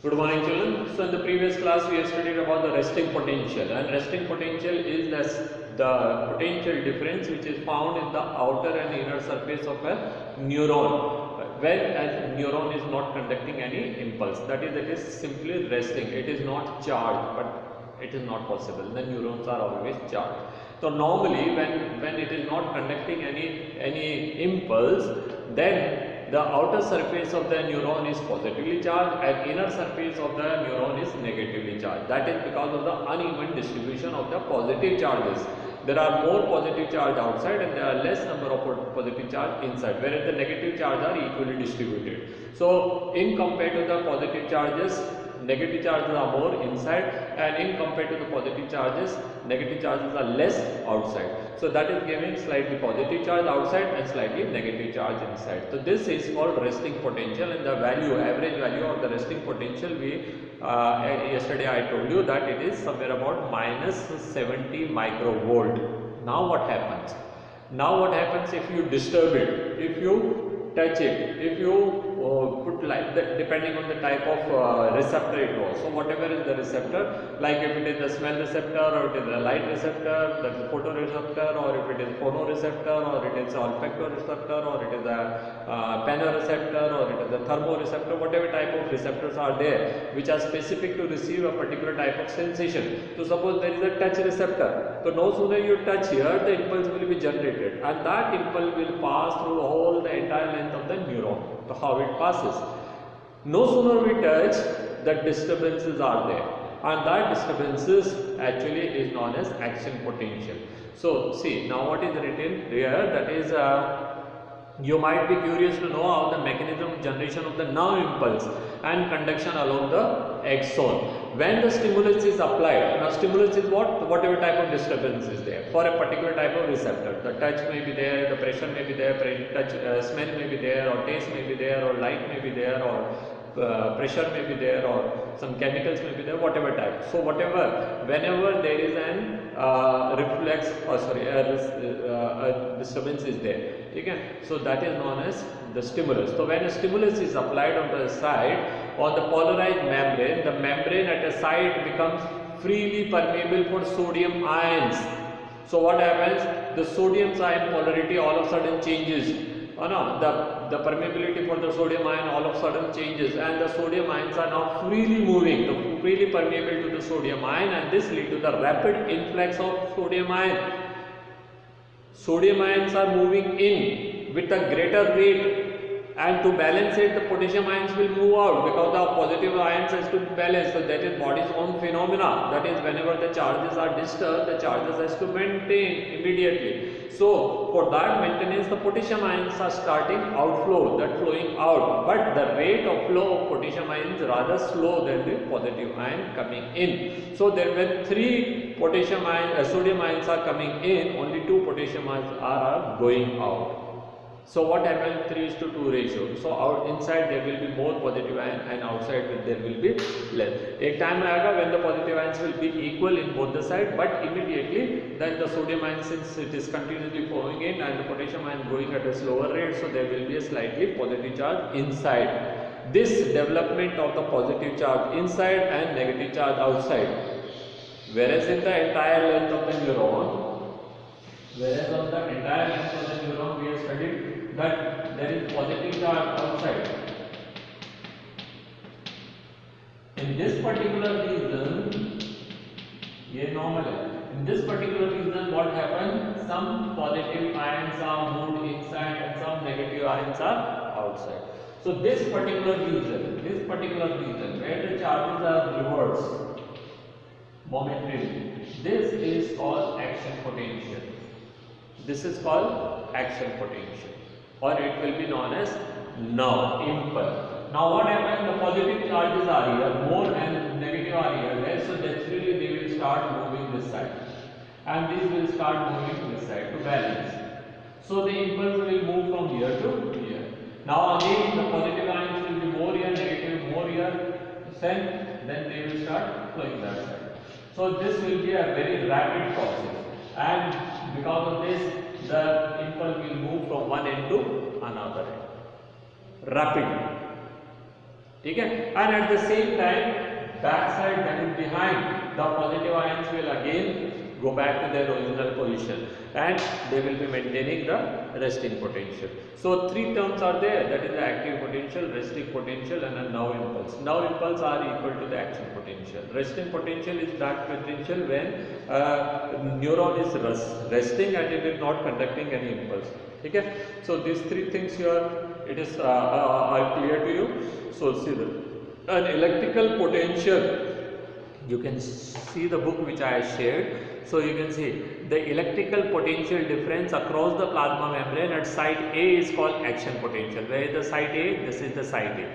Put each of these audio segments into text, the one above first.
Good morning, children. So in the previous class we have studied about the resting potential, and resting potential is the potential difference which is found in the outer and inner surface of a neuron when a neuron is not conducting any impulse. That is, it is simply resting. It is not charged, but it is not possible. The neurons are always charged. So normally when it is not conducting any impulse, then the outer surface of the neuron is positively charged and inner surface of the neuron is negatively charged. That is because of the uneven distribution of the positive charges. There are more positive charge outside and there are less number of positive charge inside, whereas the negative charge are equally distributed. So in compared to the positive charges, negative charges are more inside, and in compared to the positive charges, negative charges are less outside. So that is giving slightly positive charge outside and slightly negative charge inside. So this is called resting potential, and the value, average value of the resting potential, yesterday I told you that it is somewhere about minus 70 microvolt. Now what happens? Now what happens if you disturb it, if you touch it, if you put like that, depending on the type of receptor it was. So whatever is the receptor, like if it is the smell receptor, or it is the light receptor, that is photoreceptor, or if it is phonoreceptor, or it is olfactoreceptor, or it is a panoreceptor, or it is a thermoreceptor, whatever type of receptors are there which are specific to receive a particular type of sensation. So suppose there is a touch receptor. So no sooner you touch here, the impulse will be generated, and that impulse will pass through the entire length of the neuron. So how it passes? No sooner we touch, the disturbances are there, and that disturbances actually is known as action potential. So see, now what is written here, that is you might be curious to know how the mechanism of generation of the nerve impulse and conduction along the axon. When the stimulus is applied, now stimulus is what? Whatever type of disturbance is there for a particular type of receptor. The touch may be there, the pressure may be there, smell may be there, or taste may be there, or light may be there, or pressure may be there, or some chemicals may be there, whatever type. So whatever, whenever there is an reflex, or sorry, a disturbance is there. Okay? So that is known as the stimulus. So when a stimulus is applied on the side, on the polarized membrane, the membrane at a side becomes freely permeable for sodium ions. So what happens? The sodium ion polarity all of a sudden changes. Oh no, the permeability for the sodium ion all of a sudden changes, and the sodium ions are now freely moving, freely permeable to the sodium ion, and this leads to the rapid influx of sodium ion. Sodium ions are moving in with a greater rate, and to balance it, the potassium ions will move out because the positive ions has to be balanced. So that is body's own phenomena. That is, whenever the charges are disturbed, the charges has to maintain immediately. So for that maintenance, the potassium ions are starting outflow, that flowing out. But the rate of flow of potassium ions is rather slow than the positive ion coming in. So there when 3 potassium ions, sodium ions are coming in, only 2 potassium ions are going out. So what happens? 3:2 ratio. So out inside there will be more positive ion, and outside there will be less. एक time आएगा when the positive ions will be equal in both the side, but immediately then the sodium ion, since it is continuously flowing in and the potassium ion going at a slower rate, so there will be a slightly positive charge inside. This development of the positive charge inside and negative charge outside, whereas in the entire length of the neuron, whereas on the entire length of the neuron we have studied that there is positive charge outside. In this particular region, ये normal है. In this particular region, what happens? Some positive ions are moved inside and some negative ions are outside. So this particular region where the charges are reversed momentarily, this is called action potential. This is called action potential, or it will be known as nerve impulse. Now what happens? The positive charges are here more and negative are here less, so naturally they will start moving this side, and these will start moving this side to balance. So the impulse will move from here to here. Now again the positive ions will be more here, negative more here, then they will start flowing that side. So this will be a very rapid process, and because of this, the impulse will move from one end to another end rapidly. ठीक है. And at the same time, backside, that is behind, the positive ions will again go back to their original position and they will be maintaining the resting potential. So three terms are there, that is the active potential, resting potential and a now impulse. Now impulse are equal to the action potential. Resting potential is that potential when neuron is resting and it is not conducting any impulse. Okay, so these three things here, it is are clear to you. So see an electrical potential, you can see the book which I shared. So you can see the electrical potential difference across the plasma membrane at site A is called action potential. Where is the site A? This is the site A,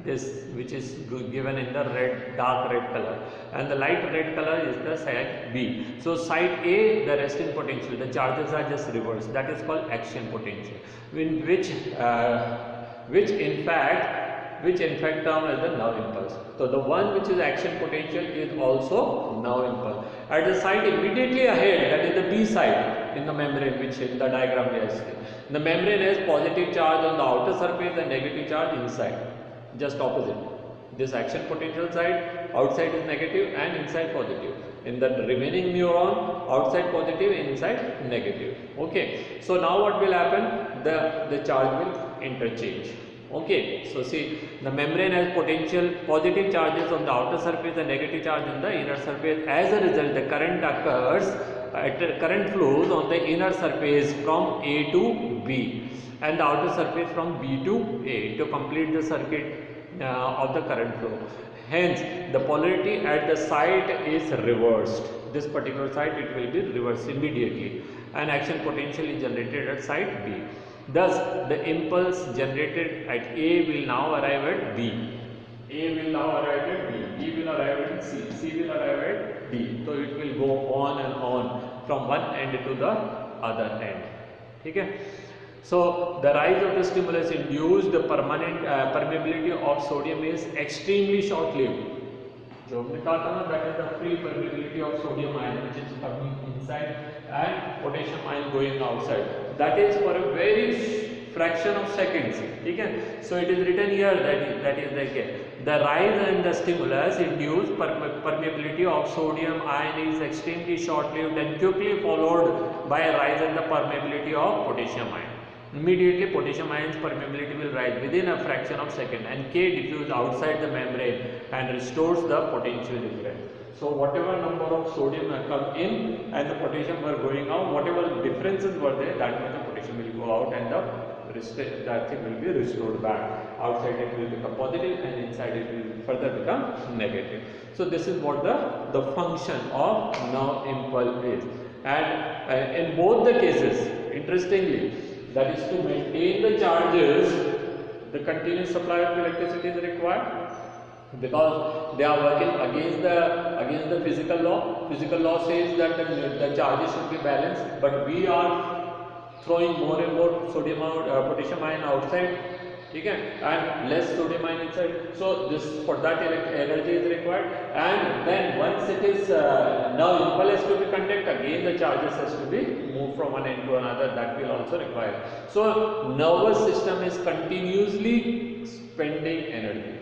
this which is given in the red, dark red color, and the light red color is the site B. So site A, the resting potential, the charges are just reversed, that is called action potential, in which in fact term as the now impulse. So the one which is action potential is also now impulse. At the site immediately ahead, that is the B side in the membrane, which in the diagram we are seeing, the membrane has positive charge on the outer surface and negative charge inside, just opposite. This action potential side, outside is negative and inside positive. In the remaining neuron, outside positive, inside negative. Okay, so now what will happen, the charge will interchange. Okay, so see, the membrane has potential positive charges on the outer surface and negative charge on the inner surface. As a result, the current occurs, current flows on the inner surface from A to B and the outer surface from B to A to complete the circuit of the current flow. Hence, the polarity at the site is reversed. This particular site, it will be reversed immediately, and action potential is generated at site B. Thus, the impulse generated at A will now arrive at B. A will now arrive at B. B will arrive at C. C will arrive at D. So it will go on and on from one end to the other end. Okay. So the rise of the stimulus induced the permanent permeability of sodium is extremely short-lived. जो हमने कहा था ना, that is the free permeability of sodium ion which is coming inside and potassium ion going outside. That is for a very fraction of seconds. ठीक है? So it is written here that is like the rise in the stimulus induced permeability of sodium ion is extremely short-lived and quickly followed by a rise in the permeability of potassium ion. Immediately potassium ion's permeability will rise within a fraction of second and K diffuse outside the membrane and restores the potential difference. So whatever number of sodium have come in and the potassium were going out, whatever differences were there, that much the potassium will go out and that thing will be restored back. Outside it will become positive and inside it will further become negative. So this is what the function of now impulse is. And in both the cases, interestingly, that is to maintain the charges, the continuous supply of electricity is required, because they are working against the physical law. Physical law says that the charges should be balanced, but we are throwing more and more sodium out, potassium ion outside, okay, and less sodium ion inside. So this, for that energy is required, and then once it is now impulse has to be conducted, again the charges has to be moved from one end to another, that will also require. So nervous system is continuously spending energy.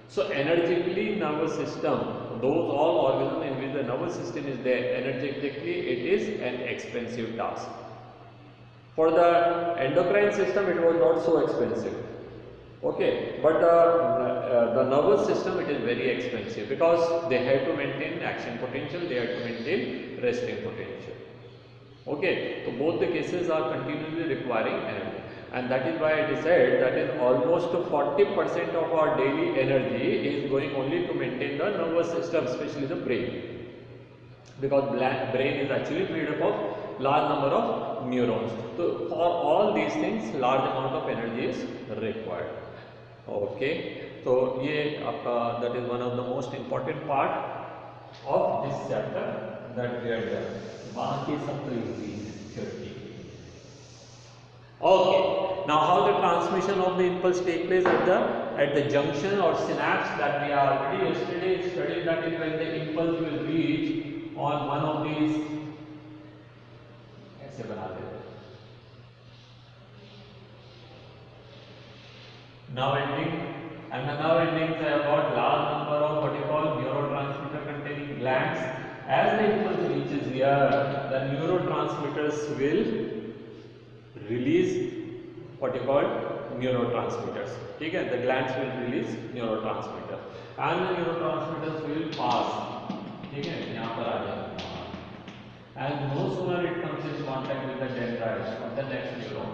So energetically nervous system, those all organisms in which the nervous system is there, energetically it is an expensive task. For the endocrine system it was not so expensive. Okay, but the nervous system, it is very expensive, because they have to maintain action potential, they have to maintain resting potential. Okay, so both the cases are continuously requiring energy, and that is why it is said that is almost 40% of our daily energy is going only to maintain the nervous system, especially the brain, because brain is actually made up of large number of neurons. So for all these things large amount of energy is required. Okay, so ये आपका, that is one of the most important part of this chapter that we are done. बाकी सब तो easy theory. Okay, now how the transmission of the impulse take place at the junction or synapse, that we are already yesterday studied, that is when the impulse will reach on one of these, ऐसे बना देते हैं. Now ending And the nerve endings have got large number of what you call neurotransmitter containing glands. As the impulse reaches here, the neurotransmitters will release what you call neurotransmitters. ठीक है, the glands will release neurotransmitter and the neurotransmitters will pass. ठीक है, यहाँ पर आ जाएगा. And no sooner it comes in contact with the dendrites of the next neuron,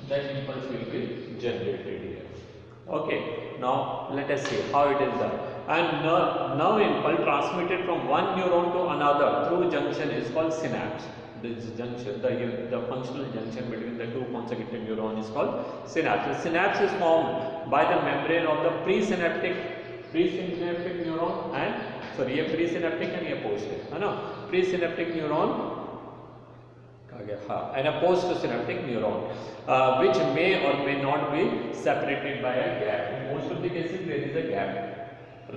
that impulse will be generated here. Okay, now let us see how it is done. And nerve impulse transmitted from one neuron to another through junction is called synapse. This junction, the functional junction between the two consecutive neurons is called synapse. The synapse is formed by the membrane of the presynaptic neuron and sorry, ये presynaptic है, ये post है ना? Presynaptic neuron and a postsynaptic neuron, which may or may not be separated by a gap. In most of the cases, there is a gap.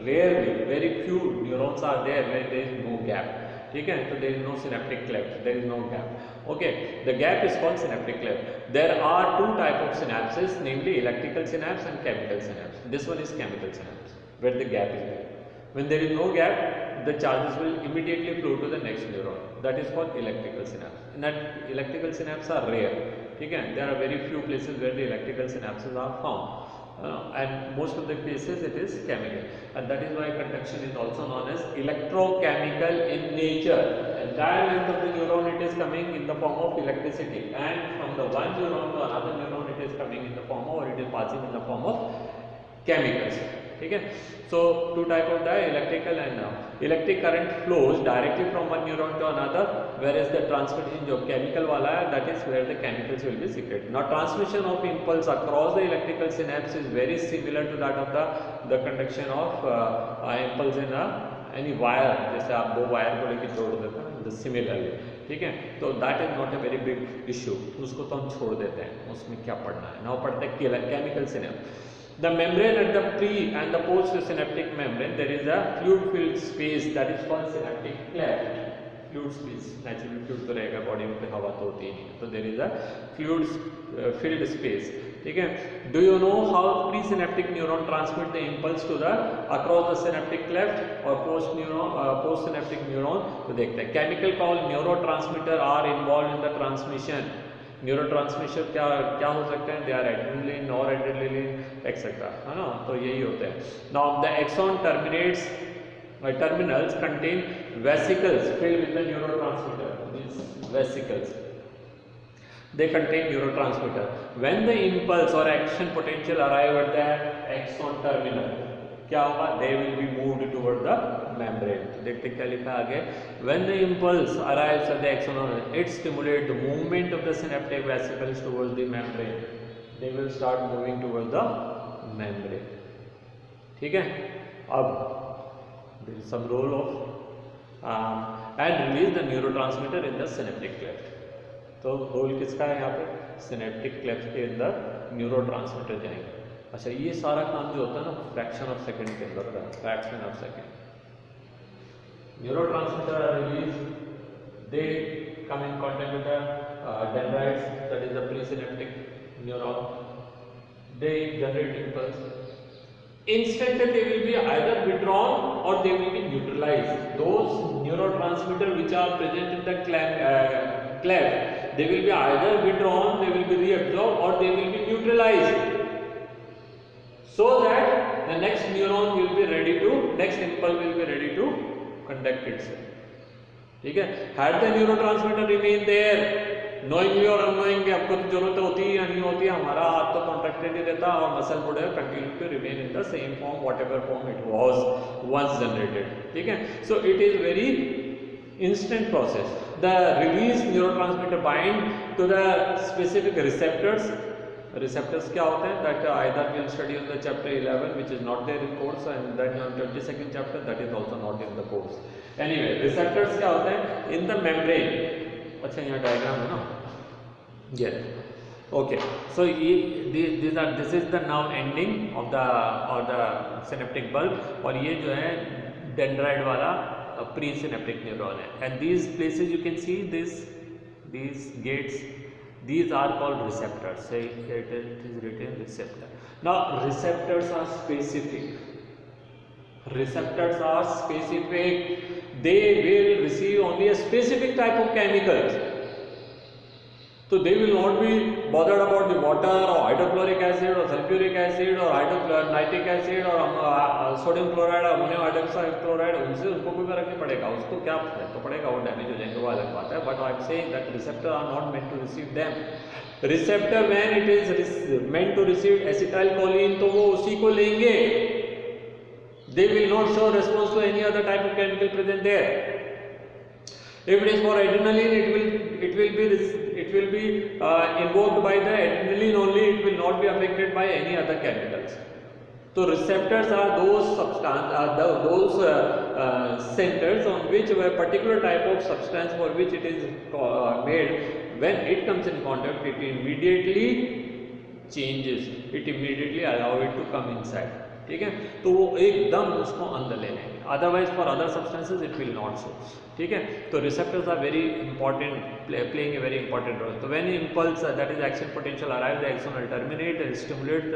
Rarely, very few neurons are there where there is no gap. ठीक है, तो there is no synaptic cleft, there is no gap. Okay, the gap is called synaptic cleft. There are two types of synapses, namely electrical synapse and chemical synapse. This one is chemical synapse, where the gap is there. When there is no gap, the charges will immediately flow to the next neuron. That is called electrical synapse. And that electrical synapses are rare. Okay? There are very few places where the electrical synapses are found. And most of the cases it is chemical. And that is why conduction is also known as electrochemical in nature. The entire length of the neuron it is coming in the form of electricity. And from the one neuron to another neuron it is coming in the form of, or it is passing in the form of chemicals. Okay? So two type of electrical and electric current flows directly from one neuron to another, whereas the transmission जो chemical वाला है, that is where the chemicals will be secreted. Now transmission of impulse across the electrical synapse is very similar to that of the conduction of impulse in any wire. जैसे आप दो wire को लेकर जोड़ देते हैं, similarly. ठीक है, तो that is not a very big issue. उसको तो हम छोड़ देते हैं, उसमें क्या पढ़ना है. Now पढ़ते हैं chemical synapse. The membrane at the pre and the post-synaptic membrane, there is a fluid-filled space that is called synaptic cleft. Fluid space, naturally fluid तो रहेगा, body में तो हवा तो होती ही नहीं, तो there is a fluid-filled space. ठीक है? Do you know how presynaptic neuron transmit the impulse to the across the synaptic cleft or post-synaptic neuron? तो देखते हैं. Chemical called neurotransmitter are involved in the transmission. Neurotransmission क्या हो सकते हैं? They are adrenaline, nor adrenaline etcetera, है ना? तो यही होते हैं. Now the axon terminals contain vesicles filled with the neurotransmitter. These vesicles, they contain neurotransmitter. When the impulse or action potential arrive at the axon terminal, क्या होगा? They will be moved toward the membrane. देखते क्या लिखा आगे. When the impulse arrives at the axon, it stimulates the movement of the synaptic vesicles towards the membrane. They will start moving towards the membrane. ठीक है? अब there is some role of and release the neurotransmitter in the synaptic cleft. तो role किसका है यहाँ पे? synaptic cleft के अंदर न्यूरोट्रांसमीटर जाएंगे. अच्छा, ये सारा काम जो होता है ना फ्रैक्शन ऑफ सेकंड के अंदर होता है. Fraction of second. Neurotransmitter are release, they come in contact with the dendrites, that is the presynaptic neuron. They generate impulse. Instantly they will be either withdrawn or they will be neutralized. Those neurotransmitters which are present in the cleft, they will be either withdrawn, they will be reabsorbed, or they will be neutralized, so that the next neuron will be ready to, next impulse will be ready to conduct itself. ठीक है? Had the neurotransmitter remain there, knowingly or unknowingly, आपको तो जरूरत होती है या नहीं होती है, हमारा हाथ तो कॉन्ट्रैक्टेड ही रहता और muscle would have continue to remain in the same form whatever form it was once generated. ठीक है? So it is very instant process. The released neurotransmitter bind to the specific receptors. Receptors क्या होते हैं? That either we'll study in the chapter 11, which is not there in course, and then on 22nd chapter, that is also not in the course. Anyway, receptors क्या होते हैं? In the membrane. अच्छा, यहाँ diagram है ना? Yes. Okay. So this is the now ending of the synaptic bulb, और ये जो है dendrite वाला presynaptic neuron है. And these places you can see these gates These are called receptors. Say it is written receptor. Now receptors are specific. Receptors are specific. They will receive only a specific type of chemicals. So they will not be bothered about the water or hydrochloric acid or sulfuric acid or nitric acid or sodium chloride or ammonium hydroxide chloride. उनसे उनको कोई फर्क नहीं पड़ेगा. उसको क्या फर्क तो पड़ेगा, वो डैमेज हो जाएंगे, वो अलग बात है. But I am saying that receptors are not meant to receive them. Receptor when it is meant to receive acetylcholine, तो वो उसी को लेंगे. They will not show response to any other type of chemical present there. If it is for adrenaline, it will be invoked by the adrenaline only. It will not be affected by any other chemicals. So receptors are those centers on which a particular type of substance for which it is made. When it comes in contact, it immediately changes. It immediately allows it to come inside. ठीक है, तो वो एकदम उसको अंदर ले लेंगे. Otherwise for other substances it will not so. ठीक है, तो receptors are very important, playing a very important role. तो when impulse that is action potential arrive the axon will terminate and stimulate the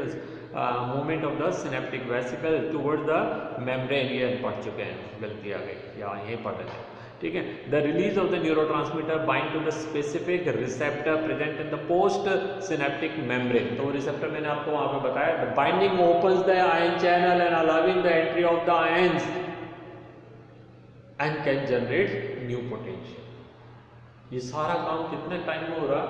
movement of the synaptic vesicle towards the membrane. ये पढ़ चुके हैं, गलती आ गई, या यही पढ़ रहे हैं. ठीक है, the release of the neurotransmitter bind to the specific receptor present in the post synaptic membrane. तो रिसेप्टर मैंने आपको वहां पे बताया, the binding opens the ion channel and allowing the entry of the ions and can generate new potential. ये सारा काम कितने टाइम में हो रहा?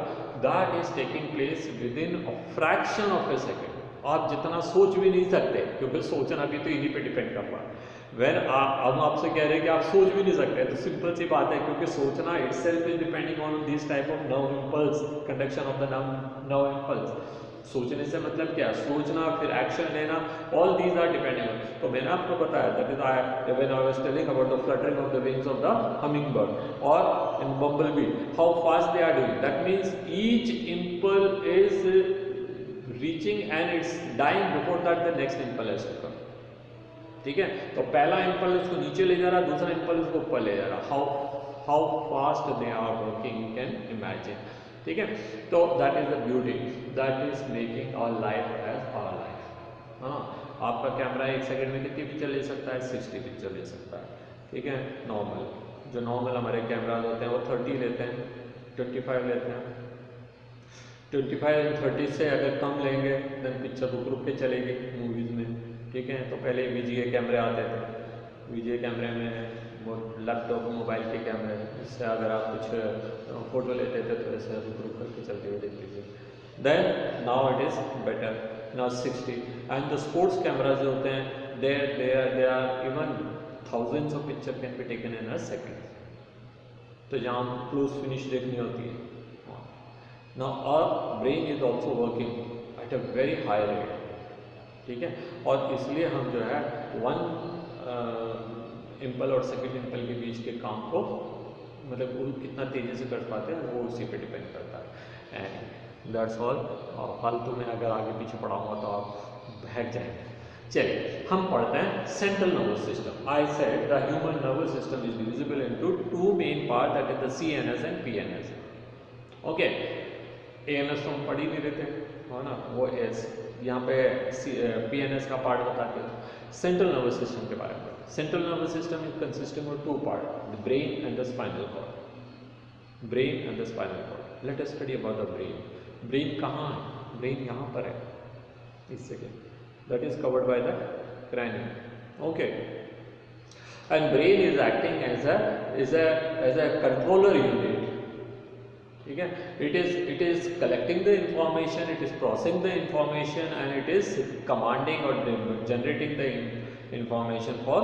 That is taking place within a fraction of a second. आप जितना सोच भी नहीं सकते, क्योंकि सोचना भी तो इन्हीं पे डिपेंड कर रहा है. वेन हम आपसे कह रहे हैं कि आप सोच भी नहीं सकते, तो सिंपल सी बात है, क्योंकि सोचना itself is depending on this type of nerve impulse, conduction of the nerve impulse. सोचने से मतलब क्या? सोचना, फिर एक्शन लेना, all these are depending on. तो मैंने आपको बताया that is when I was telling about the fluttering of the wings of the humming bird और इन bumblebee, how fast they are doing. That means each impulse is reaching and it's dying before that the next impulse has to come. ठीक है, तो पहला impulse उसको नीचे ले जा रहा, दूसरा impulse उसको ऊपर ले जा रहा. how fast they are working, you can imagine. ठीक है, तो that is the beauty that is making our life as our life. हाँ, आपका कैमरा 1 सेकंड में कितनी पिक्चर ले सकता है? 60 पिक्चर ले सकता है. ठीक है, नॉर्मल जो नॉर्मल हमारे कैमराज होते हैं वो 30 लेते हैं, 25 लेते हैं. 25 और 30 से अगर कम लेंगे देन पिक्चर रुक के चलेगी मूवीज़ में. ठीक है, तो पहले VGA कैमरे आते थे. VGA कैमरे में वो लैपटॉप मोबाइल के कैमरे, इससे अगर आप कुछ फ़ोटो लेते थे तो ऐसे रुक करके चलते हुए देख लीजिए. Then now it is better, now 60. And the sports camera जो होते हैं they are even thousands of picture can be taken in a second. तो जहाँ क्लोज फिनिश देखनी होती है. Now our brain is also working at a very high rate. ठीक है, और इसलिए हम जो है 1 इम्पल और सेकेंड इम्पल के बीच के काम को मतलब वो कितना तेज़ी से कर पाते हैं वो उसी पे डिपेंड करता है. And that's all. फालतू में अगर आगे पीछे पढ़ाऊँगा तो आप बहक जाएंगे. चलिए हम पढ़ते हैं central nervous system. I said the human nervous system is divisible into 2 main part, that is the CNS and PNS. Okay, ANS तो हम पढ़ ही नहीं रहे थे, है ना, वो एस यहाँ पे PNS का पार्ट बताते हैं. सेंट्रल नर्वस सिस्टम के बारे में. Central nervous system is consisting of 2 part, the brain and the spinal cord. Brain and the spinal cord. Let us study about the brain. Brain कहाँ है? ब्रेन यहाँ पर है, इस second. That is covered by the cranium. Okay, and brain is acting as a controller unit. ठीक है, it is collecting the information, it is processing the information and it is commanding or generating the information for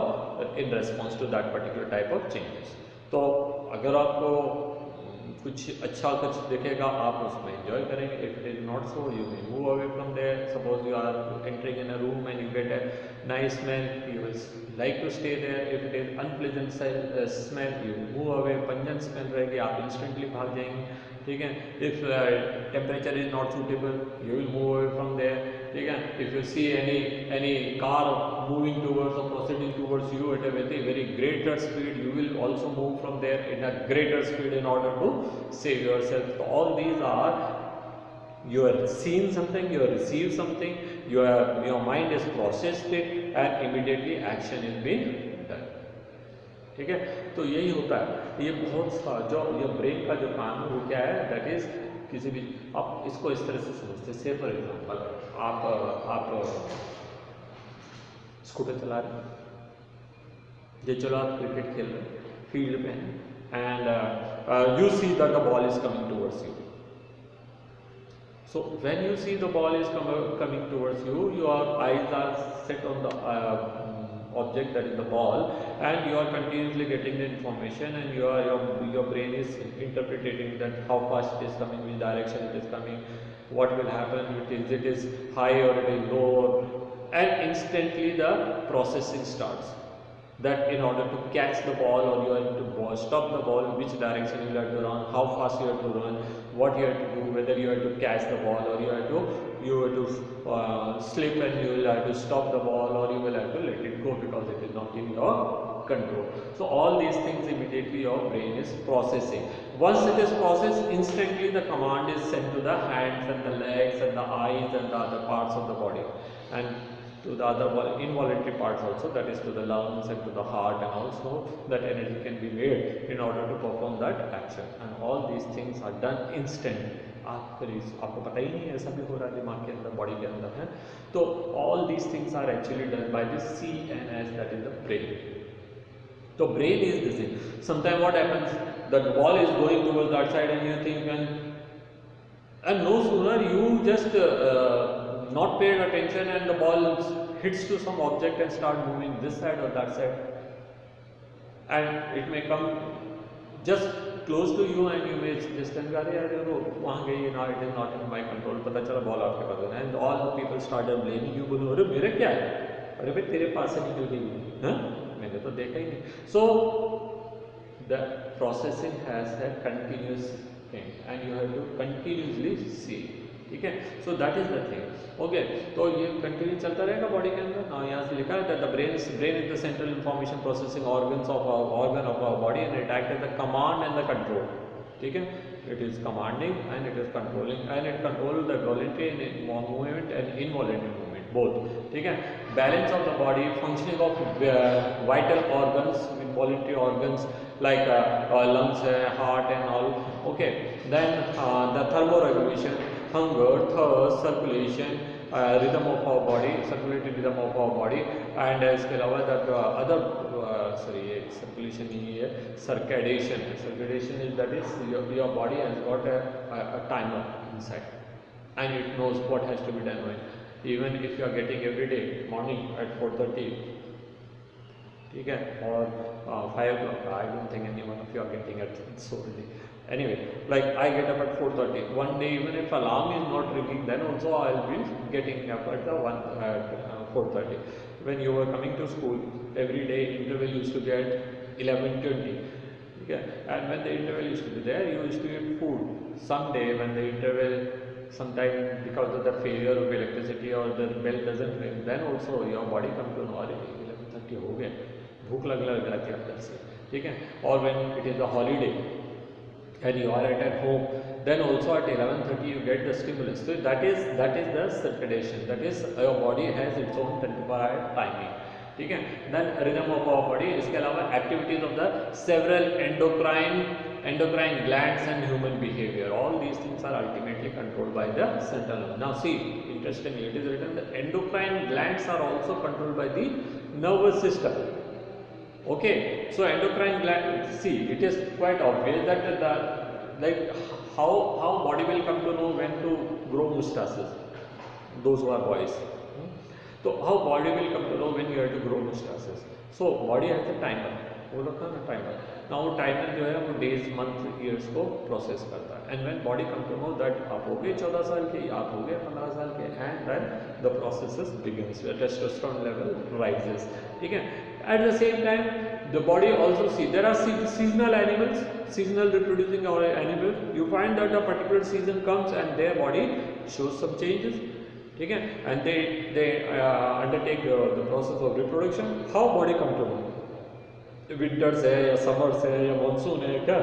in response to that particular type of changes. तो अगर आपको कुछ अच्छा कुछ दिखेगा आप उसमें एंजॉय करेंगे. If it is not so you may move away from there. Suppose you are entering in a room and you get a nice smell, you will like to stay there. If it is unpleasant smell, you move away. pungent smell रहेगी, आप instantly भाग जाएंगे. ठीक है, if temperature is not suitable, you will move away from there. ठीक है, if you see any car moving towards or proceeding towards you at a very greater speed, you will also move from there in a greater speed in order to save yourself. So all these are You are seen something, you have received something, your mind has processed it and immediately action is being done. ठीक है, तो यही होता है। ये बहुत सा जो ये ब्रेन का जो काम है वो क्या है, दैट इज किसी भी, आप इसको इस तरह से समझते, से फॉर एग्जाम्पल आप स्कूटर चला रहे हैं, ये चलो आप क्रिकेट खेल रहे हैं, फील्ड में हैं and you see that the ball is coming towards you. So when you see the ball is coming towards you, your eyes are set on the object, that is the ball, and you are continuously getting the information, and your brain is interpreting that how fast it is coming, which direction it is coming, what will happen, it is high or it is low, and instantly the processing starts. That in order to catch the ball, or you have to stop the ball, which direction you have to run, how fast you have to run, what you have to do, whether you have to catch the ball or you have to slip and you will have to stop the ball, or you will have to let it go because it is not in your control. So all these things immediately your brain is processing. Once it is processed, instantly the command is sent to the hands and the legs and the eyes and the other parts of the body, and to the other involuntary parts also, that is to the lungs and to the heart, and also that energy can be made in order to perform that action, and all these things are done instantly. आपको पता ही नहीं ऐसा भी हो रहा है दिमाग के अंदर, बॉडी के अंदर है. तो all these things are actually done by the CNS, that is the brain. So brain is this thing. Sometimes what happens, that ball is going towards that side and you think, and no sooner you just not paid attention and the ball hits to some object and start moving this side or that side, and it may come just close to you and you may just think, अरे यार वो वहाँ गई, now it is not in my control, पता चला ball आपके पास है, and all the people started blaming you, बोलो अरे मेरे क्या है, अरे भाई तेरे पास से निकल गई है, मैंने तो देखा ही नहीं. So the processing has a continuous thing and you have to continuously see. ठीक है, so that is the thing. Okay, तो ये कंटिन्यू चलता रहेगा बॉडी के अंदर. ना यहाँ से लिखा है that the brain is the central information processing organ of our body and it act as the command and the control. ठीक है, it is commanding and it is controlling, and it controls the voluntary movement and involuntary movement both. ठीक है, balance of the body, functioning of vital organs, involuntary organs like lungs, heart and all. Okay, then the thermoregulation, hunger, thirst, circulation, rhythm of our body, circulatory rhythm of our body, and इसके अलावा that other ये circulation नहीं है, circadian. Circadian is that is your body has got a timer inside and it knows what has to be done when. Even if you are getting every day morning at 4:30, ठीक है, or 5 o'clock, I don't think any one of you are getting at so early. Anyway, like I get up at 4:30. One day, even if alarm is not ringing, then also I will be getting up at 4:30. When you were coming to school, every day interval used to be at 11:20. Okay, and when the interval used to be there, you used to eat food. Someday, when the interval, sometime because of the failure of electricity or the bell doesn't ring, then also your body comes to know, 11:30 हो गया, भूख लग जाती है अंदर से. ठीक है, or when it is a holiday and you are at home, then also at 11:30 you get the stimulus. So that is the circadian, that is your body has its own 24-hour timing. ठीक है, then rhythm of our body. इसके अलावा activities of the several endocrine glands and human behavior, all these things are ultimately controlled by the central nerve. Now see, interestingly it is written that endocrine glands are also controlled by the nervous system. Okay, so endocrine gland, see, it is quite obvious that like how body will come to know when to grow mustaches, those who are boys. So how body will come to know when you have to grow mustaches? So body has a timer, वो लोग का ना timer. Now वो timer जो है वो days, month, years को process करता है. And when body come to know that आप हो गए 14 साल के, आप हो गए 15 साल के, and then the processes begins. The testosterone level rises. ठीक है. At the same time, the body also there are seasonal animals, seasonal reproducing animals. You find that a particular season comes and their body shows some changes. ठीक है, and they undertake the process of reproduction. How body come to know? Winters है या summers है या monsoon है क्या?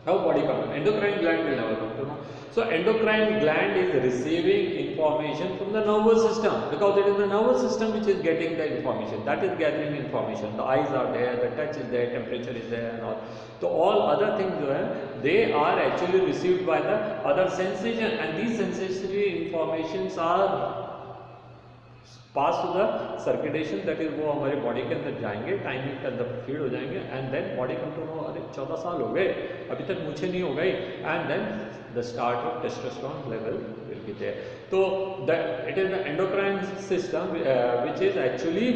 How body come? Endocrine gland will never know. to know. So endocrine gland is receiving information from the nervous system, because it is the nervous system which is getting the information, that is gathering information. The eyes are there, the touch is there, temperature is there and all. So all other things they are actually received by the other sensation, and these sensory informations are pass to the circulation, that is वो हमारे body के अंदर जाएंगे, timing के अंदर feed हो जाएंगे, and then body control हो, अरे 14 साल हो गए अभी तक मुझे नहीं हो गई, and then the start of testosterone level will be there. तो it is the endocrine system which is actually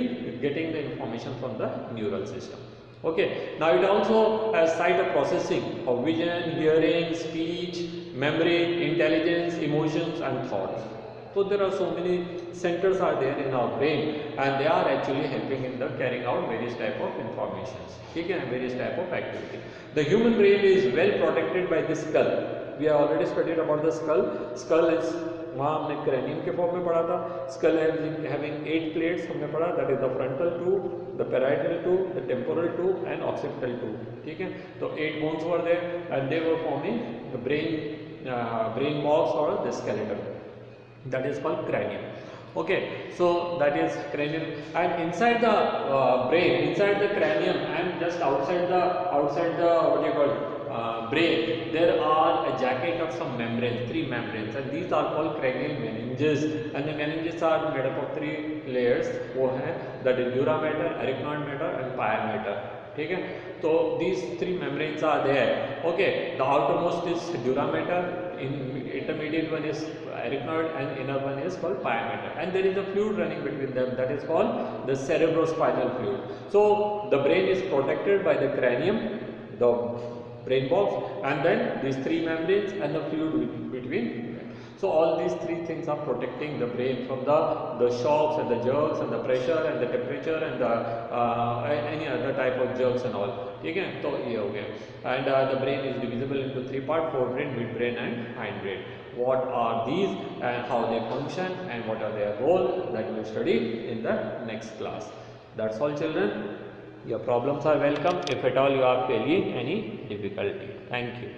getting the information from the neural system. Okay, now it also has site of processing of vision, hearing, speech, memory, intelligence, emotions and thoughts. So there are so many centers are there in our brain, and they are actually helping in the carrying out various type of informations, okay, and various type of activity. The human brain is well protected by the skull. We have already studied about the skull. Skull is, वहाँ हमने cranium के form में पढ़ा था. Skull having 8 plates हमने पढ़ा, that is the frontal 2, the parietal 2, the temporal 2 and occipital 2. ठीक है, तो 8 bones were there and they were forming the brain box or the skeleton. That is called cranium. Okay, so that is cranium, and inside the brain, inside the cranium and just outside the what you call brain, there are a jacket of some membranes, 3 membranes, and these are called cranial meninges, and the meninges are made up of 3 layers. वो है that is dura mater, arachnoid matter and pia mater. ठीक है, तो these 3 membranes are there. Okay, the outermost is dura mater, intermediate one is arachnoid, and inner one is called pia mater, and there is a fluid running between them, that is called the cerebrospinal fluid. So the brain is protected by the cranium, the brain box, and then these 3 membranes and the fluid between. So all these 3 things are protecting the brain from the shocks and the jerks and the pressure and the temperature and the any other type of jerks and all. ठीक है, तो ये हो गया. And the brain is divisible into 3 parts: forebrain, midbrain and hindbrain. What are these and how they function and what are their role, that we will study in the next class. That's all, children. Your problems are welcome if at all you are feeling any difficulty. Thank you.